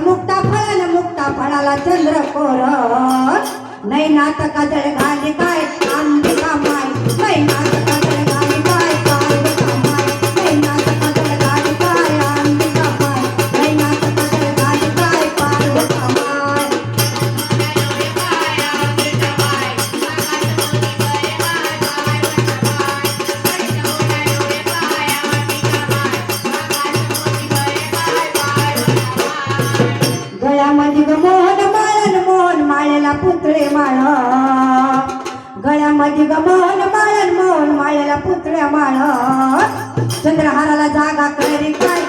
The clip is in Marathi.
मुक्ता फळाला चंद्र कोर नाही नात काजळ घाली काय अंबिका माय नाही नात काजळ घाली काय अंबिका माय नाही नात काजळ घाली काय अंबिका माय नाही नात काजळ घाली काय पार्वता माय गळ्यामध्ये ग मोहन माळेला पुतळे माळ गळ्यामध्ये ग मोहन माळेला पुतळ्या माळ चंद्रहाराला जागा करी काय